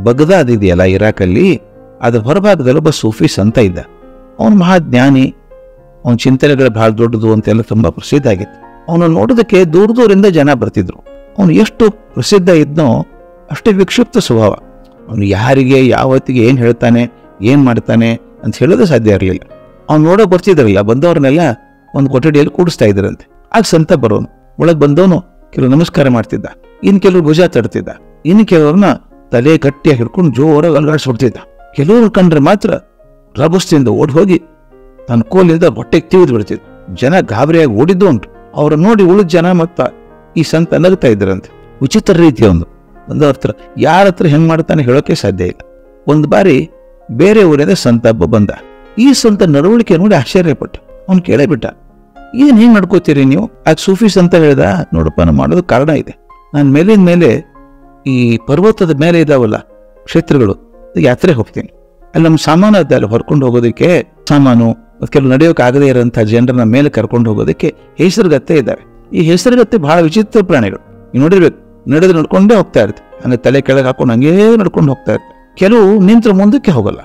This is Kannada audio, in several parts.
ಬಗ್ದಾದ್ ಇದೆಯಲ್ಲ ಇರಾಕಲ್ಲಿ, ಅದ್ರ ಹೊರಭಾಗದಲ್ಲಿ ಒಬ್ಬ ಸೂಫಿ ಸಂತ ಇದ್ದ. ಅವನು ಮಹಾಜ್ಞಾನಿ, ಅವನ ಚಿಂತನೆಗಳು ಬಹಳ ದೊಡ್ಡದು ಅಂತೆಲ್ಲ ತುಂಬಾ ಪ್ರಸಿದ್ಧ ಆಗಿತ್ತು. ಅವನು ನೋಡೋದಕ್ಕೆ ದೂರ ದೂರಿಂದ ಜನ ಬರ್ತಿದ್ರು. ಅವನು ಎಷ್ಟು ಪ್ರಸಿದ್ಧ ಇದ್ನೋ ಅಷ್ಟೇ ವಿಕ್ಷಿಪ್ತ ಸ್ವಭಾವ. ಅವನು ಯಾರಿಗೆ ಯಾವತ್ತಿಗೆ ಏನು ಹೇಳ್ತಾನೆ, ಏನು ಮಾಡ್ತಾನೆ ಅಂತ ಹೇಳೋದು ಸಾಧ್ಯ ಇರಲಿಲ್ಲ. ಅವ್ನು ನೋಡೋಕೆ ಬರ್ತಿದ್ರಲ್ಲ, ಬಂದವ್ರನ್ನೆಲ್ಲ ಒಂದು ಕೊಠಡಿಯಲ್ಲಿ ಕೂಡಿಸ್ತಾ ಇದ್ರಂತೆ. ಆಗ ಸಂತ ಬರೋನು, ಒಳಗೆ ಬಂದವನು ಕೆಲವು ನಮಸ್ಕಾರ ಮಾಡ್ತಿದ್ದ, ಇನ್ನು ಕೆಲವರು ಭುಜ ತಡ್ತಿದ್ದ, ಇನ್ನು ಕೆಲವ್ರನ್ನ ತಲೆ ಗಟ್ಟಿಯಾಗಿ ಹಿಡ್ಕೊಂಡು ಜೋರಾಗಿ ಅಲ್ಗಾಡಿಸ್ಬಿಡ್ತಿದ್ದ. ಕೆಲವರು ಕಂಡ್ರೆ ಮಾತ್ರ ರಭಸದಿಂದ ಓಡಿ ಹೋಗಿ ತನ್ನ ಕೋಲಿಂದ ಹೊಟ್ಟೆಗೆ ತಿವಿದು ಬಿಡ್ತಿದ್ದ. ಜನ ಗಾಬರಿಯಾಗಿ ಓಡಿದ್ದು ಉಂಟು. ಅವ್ರ ನೋಡಿ ಉಳಿದ ಜನ ಮತ್ತ ಈ ಸಂತ ನಗ್ತಾ ಇದ್ರಂತೆ. ವಿಚಿತ್ರ ರೀತಿ ಒಂದವ್ರ ಹತ್ರ ಯಾರ ಹತ್ರ ಹೆಂಗ್ ಮಾಡ್ತಾನೆ ಹೇಳೋಕೆ ಸಾಧ್ಯ ಇಲ್ಲ. ಒಂದು ಬಾರಿ ಬೇರೆ ಊರಿಂದ ಸಂತ ಬಂದ. ಈ ಸಂತ ನಡವಳಿಕೆ ನೋಡಿ ಆಶ್ಚರ್ಯಪಟ್ಟ. ಅವ್ನು ಕೇಳೇ ಬಿಟ್ಟ, ಏನ್ ಹೆಂಗ್ ನಡ್ಕೋತೀರಿ ನೀವು? ಆಗ ಸೂಫಿ ಸಂತ ಹೇಳ್ದ, ನೋಡಪ್ಪ ನಾನು ಮಾಡೋದು ಕಾರಣ ಇದೆ. ನಾನು ಮೇಲಿನ ಮೇಲೆ ಈ ಪರ್ವತದ ಮೇಲೆ ಇದಾವಲ್ಲ ಕ್ಷೇತ್ರಗಳು, ಯಾತ್ರೆ ಹೋಗ್ತೀನಿ. ಅಲ್ಲಿ ನಮ್ಮ ಸಾಮಾನು ಅದ, ಅಲ್ಲಿ ಹೊರ್ಕೊಂಡು ಹೋಗೋದಕ್ಕೆ ಸಾಮಾನು, ಕೆಲವು ನಡೆಯೋಕೆ ಆಗದೇ ಇರೋಂಥ ಜನರನ್ನ ಮೇಲೆ ಕರ್ಕೊಂಡು ಹೋಗೋದಕ್ಕೆ ಹೆಸರುಗತ್ತೆ ಇದ್ದಾವೆ. ಈ ಹೆಸರುಗತ್ತೆ ಬಹಳ ವಿಚಿತ್ರ ಪ್ರಾಣಿಗಳು. ನೀವು ನೋಡಿರ್ಬೇಕು, ನಡೆದು ನಡ್ಕೊಂಡೇ ಹೋಗ್ತಾ ಇರುತ್ತೆ. ಹಂಗೆ ತಲೆ ಕೆಳಗೆ ಹಾಕೊಂಡು ಹಂಗೇ ನಡ್ಕೊಂಡು ಹೋಗ್ತಾ ಇರುತ್ತೆ. ಕೆಲವು ನಿಂತರ ಮುಂದಕ್ಕೆ ಹೋಗಲ್ಲ.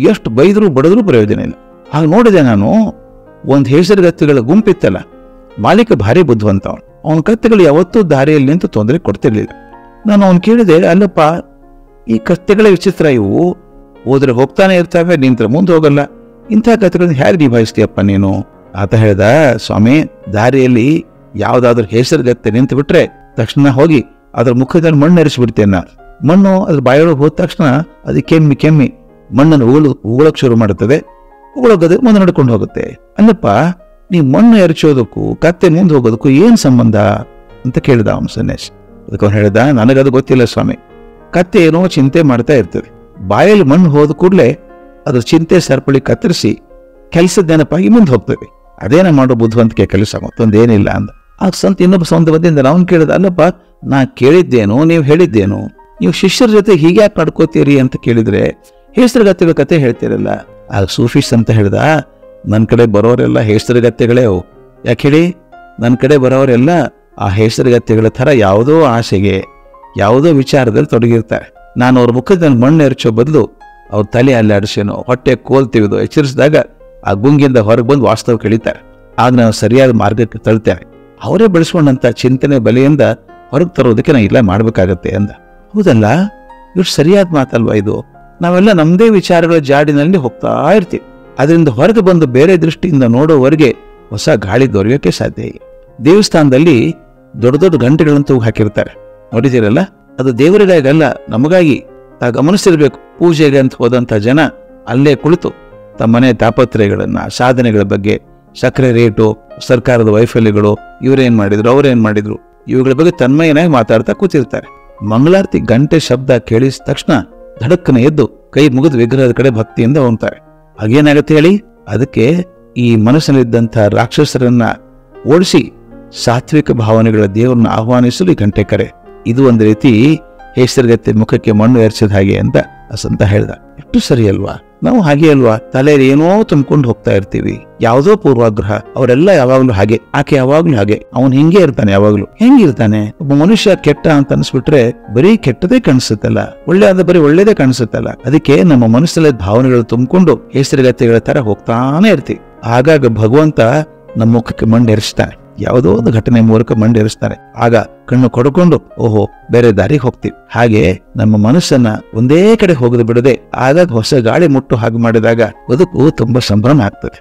ಎಷ್ಟು ಬೈದ್ರು ಬಡದ್ರು ಪ್ರಯೋಜನ ಇಲ್ಲ. ಹಾಗೆ ನೋಡಿದೆ ನಾನು, ಒಂದು ಹೆಸರುಗತ್ತೆಗಳ ಗುಂಪಿತ್ತಲ್ಲ, ಮಾಲೀಕ ಭಾರಿ ಬುದ್ಧಿವಂತ. ಅವನ ಕತ್ತೆಗಳು ಯಾವತ್ತೂ ದಾರಿಯಲ್ಲಿ ನಿಂತು ತೊಂದರೆ ಕೊಡ್ತಿರ್ಲಿಲ್ಲ. ನಾನು ಅವನು ಕೇಳಿದೆ, ಅಲ್ಲಪ್ಪ ಈ ಕತ್ತೆಗಳ ವಿಚಿತ್ರ, ಇವು ಹೋದ್ರೆ ಹೋಗ್ತಾನೆ ಇರ್ತವೆ, ನಿಂತರ ಮುಂದೆ ಹೋಗಲ್ಲ, ಇಂಥ ಕತ್ತೆಗಳನ್ನ ಹೇಗೆ ನಿಭಾಯಿಸ್ತೀಯಪ್ಪ ನೀನು? ಆತ ಹೇಳ್ದ, ಸ್ವಾಮಿ, ದಾರಿಯಲ್ಲಿ ಯಾವ್ದಾದ್ರು ಹೆಸರುಗತ್ತೆ ನಿಂತು ಬಿಟ್ರೆ ತಕ್ಷಣ ಹೋಗಿ ಅದ್ರ ಮುಖದಲ್ಲಿ ಮಣ್ಣು ಎರಿಸ್ಬಿಡ್ತೇನೆ. ಮಣ್ಣು ಅದ್ರ ಬಾಯೊಳಗೆ ಹೋದ ತಕ್ಷಣ ಅದು ಕೆಮ್ಮಿ ಮಣ್ಣನ್ನು ಉಗುಳಕ್ ಶುರು ಮಾಡುತ್ತದೆ. ಉಗುಳೋಗದೆ ಮುಂದೆ ನಡ್ಕೊಂಡು ಹೋಗುತ್ತೆ. ಅಲ್ಲಪ್ಪ, ನೀ ಮಣ್ಣು ಎರಚೋದಕ್ಕೂ ಕತ್ತೆ ಮುಂದೆ ಹೋಗೋದಕ್ಕೂ ಏನ್ ಸಂಬಂಧ ಅಂತ ಕೇಳಿದ ಅವನು ಸನ್ಯಾಸಿ. ಅದಕ್ಕೆ ಅವನು ಹೇಳ್ದ, ನನಗದು ಗೊತ್ತಿಲ್ಲ ಸ್ವಾಮಿ. ಕತ್ತೆ ಏನೋ ಚಿಂತೆ ಮಾಡ್ತಾ ಇರ್ತದೆ. ಬಾಯಲ್ಲಿ ಮಣ್ಣು ಹೋದ ಕೂಡಲೇ ಅದ್ರ ಚಿಂತೆ ಸರಪಳಿ ಕತ್ತರಿಸಿ ಕೆಲಸದ ನೆನಪಾಗಿ ಮುಂದೆ ಹೋಗ್ತದೆ. ಅದೇನ ಮಾಡೋ ಬುದ್ಧಿವಂತಿಕೆ ಕೆಲಸ, ಮತ್ತೊಂದೇನಿಲ್ಲ ಅಂದ. ಆಗ ಸಂತ ಇನ್ನೊಬ್ಬ ಸ್ವಂತ ಬಂದಿಂದ ಅವನು ಕೇಳಿದ, ಅಲ್ಲಪ್ಪ ನಾ ಕೇಳಿದ್ದೇನು, ನೀವು ಹೇಳಿದ್ದೇನು, ನೀವು ಶಿಷ್ಯರ ಜೊತೆ ಹೀಗೆ ಯಾಕೆ ನಡ್ಕೋತೀರಿ ಅಂತ ಕೇಳಿದ್ರೆ ಹೆಸರುಗತ್ತೆಗಳ ಕತೆ ಹೇಳ್ತೀರಲ್ಲ. ಆಗ ಸೂಫಿ ಸಂತ ಹೇಳ್ದ, ನನ್ನ ಕಡೆ ಬರೋರೆಲ್ಲ ಹೆಸರುಗತ್ತೆಗಳೇ ಅವು. ಯಾಕೆ ಹೇಳಿ, ನನ್ನ ಕಡೆ ಬರೋರೆಲ್ಲ ಆ ಹೆಸರುಗತ್ತೆಗಳ ಥರ ಯಾವುದೋ ಆಸೆಗೆ, ಯಾವುದೋ ವಿಚಾರದಲ್ಲಿ ತೊಡಗಿರ್ತಾರೆ. ನಾನು ಅವ್ರ ಮುಖದ ಮಣ್ಣು ಎರಚೋ ಬದಲು ಅವ್ರ ತಲೆ ಅಲ್ಲಾಡಿಸೇನೋ, ಹೊಟ್ಟೆ ಕೋಲ್ತಿವಿದೋ ಎಚ್ಚರಿಸಿದಾಗ ಆ ಗುಂಗಿಂದ ಹೊರಗೆ ಬಂದು ವಾಸ್ತವ ಕಳೀತಾರೆ. ಆಗ ನಾವು ಸರಿಯಾದ ಮಾರ್ಗಕ್ಕೆ ತಳ್ತೇವೆ. ಅವರೇ ಬೆಳೆಸ್ಕೊಂಡಂಥ ಚಿಂತನೆ ಬಲೆಯಿಂದ ಹೊರಗೆ ತರೋದಕ್ಕೆ ನಾವು ಇಲ್ಲ ಮಾಡಬೇಕಾಗತ್ತೆ ಅಂದ. ಹೌದಲ್ಲ, ಇಷ್ಟು ಸರಿಯಾದ ಮಾತಲ್ವಾ ಇದು? ನಾವೆಲ್ಲ ನಮ್ಮದೇ ವಿಚಾರಗಳ ಜಾಡಿನಲ್ಲಿ ಹೋಗ್ತಾ ಇರ್ತೀವಿ. ಅದರಿಂದ ಹೊರಗೆ ಬಂದು ಬೇರೆ ದೃಷ್ಟಿಯಿಂದ ನೋಡೋವರೆಗೆ ಹೊಸ ಗಾಳಿ ದೊರೆಯೋಕೆ ಸಾಧ್ಯ ಇಲ್ಲ. ದೇವಸ್ಥಾನದಲ್ಲಿ ದೊಡ್ಡ ದೊಡ್ಡ ಗಂಟೆಗಳಂತೂ ಹಾಕಿರ್ತಾರೆ, ನೋಡಿದ್ದೀರಲ್ಲ? ಅದು ದೇವರಿಗಾಗಲ್ಲ, ನಮಗಾಗಿ. ಗಮನಿಸಿರ್ಬೇಕು, ಪೂಜೆಗೆ ಅಂತ ಹೋದಂಥ ಜನ ಅಲ್ಲೇ ಕುಳಿತು ತಮ್ಮನೆ ತಾಪತ್ರಯಗಳನ್ನ, ಸಾಧನೆಗಳ ಬಗ್ಗೆ, ಸಕ್ಕರೆ ರೇಟು, ಸರ್ಕಾರದ ವೈಫಲ್ಯಗಳು, ಇವರೇನ್ ಮಾಡಿದ್ರು, ಅವ್ರೇನ್ ಮಾಡಿದ್ರು, ಇವುಗಳ ಬಗ್ಗೆ ತನ್ಮಯನಾಗಿ ಮಾತಾಡ್ತಾ ಕೂತಿರ್ತಾರೆ. ಮಂಗಳಾರತಿ ಗಂಟೆ ಶಬ್ದ ಕೇಳಿಸಿದ ತಕ್ಷಣ ಧಡಕ್ಕನ ಎದ್ದು ಕೈ ಮುಗಿದು ವಿಗ್ರಹದ ಕಡೆ ಭಕ್ತಿಯಿಂದ ಹೋಗ್ತಾರೆ. ಹಾಗೇನಾಗತ್ತೆ ಹೇಳಿ? ಅದಕ್ಕೆ ಈ ಮನಸ್ಸಿನಲ್ಲಿದ್ದಂಥ ರಾಕ್ಷಸರನ್ನ ಓಡಿಸಿ ಸಾತ್ವಿಕ ಭಾವನೆಗಳ ದೇವರನ್ನ ಆಹ್ವಾನಿಸಲು ಈ ಗಂಟೆ ಕರೆ. ಇದು ಒಂದು ರೀತಿ ಹೆಸರುಗತ್ತೆ ಮುಖಕ್ಕೆ ಮಣ್ಣು ಎರಚಿದ ಹಾಗೆ ಅಂತ ಸಂತ ಹೇಳ್ದ. ಎಷ್ಟು ಸರಿ ಅಲ್ವಾ? ನಾವು ಹಾಗೆ ಅಲ್ವಾ? ತಲೆಯಲ್ಲಿ ಏನೋ ತುಂಬಿಕೊಂಡು ಹೋಗ್ತಾ ಇರ್ತೀವಿ, ಯಾವುದೋ ಪೂರ್ವಾಗ್ರಹ. ಅವರೆಲ್ಲ ಯಾವಾಗ್ಲೂ ಹಾಗೆ, ಆಕೆ ಯಾವಾಗ್ಲೂ ಹಾಗೆ, ಅವನು ಹಿಂಗೆ ಇರ್ತಾನೆ. ಯಾವಾಗ್ಲೂ ಹೆಂಗಿರ್ತಾನೆ? ಒಬ್ಬ ಮನುಷ್ಯ ಕೆಟ್ಟ ಅಂತ ಅನ್ಸ್ಬಿಟ್ರೆ ಬರೀ ಕೆಟ್ಟದೇ ಕಾಣಿಸುತ್ತಲ್ಲ, ಒಳ್ಳೆ ಆದ ಬರೀ ಒಳ್ಳೇದೇ ಕಾಣಿಸುತ್ತಲ್ಲ. ಅದಕ್ಕೆ ನಮ್ಮ ಮನಸ್ಸಲ್ಲಿ ಭಾವನೆಗಳು ತುಂಬಿಕೊಂಡು ಹೆಸರುಗತ್ತೆಗಳ ತರ ಹೋಗ್ತಾನೆ ಇರ್ತೀವಿ. ಆಗಾಗ ಭಗವಂತ ನಮ್ಮ ಮುಖಕ್ಕೆ ಮಣ್ಣು ಎರಚ್ತಾನೆ, ಯಾವುದೋ ಒಂದು ಘಟನೆ ಮೂಲಕ ಮಂಡಿರಿಸ್ತಾರೆ. ಆಗ ಕಣ್ಣು ಕೊಡ್ಕೊಂಡು ಓಹೋ ಬೇರೆ ದಾರಿಗೆ ಹೋಗ್ತೀವಿ. ಹಾಗೆ ನಮ್ಮ ಮನಸ್ಸನ್ನ ಒಂದೇ ಕಡೆ ಹೋಗದು ಬಿಡದೆ ಆಗಾಗ ಹೊಸ ಗಾಳಿ ಮುಟ್ಟು ಹಾಗೆ ಮಾಡಿದಾಗ ಬದುಕು ತುಂಬಾ ಸಂಭ್ರಮ ಆಗ್ತದೆ.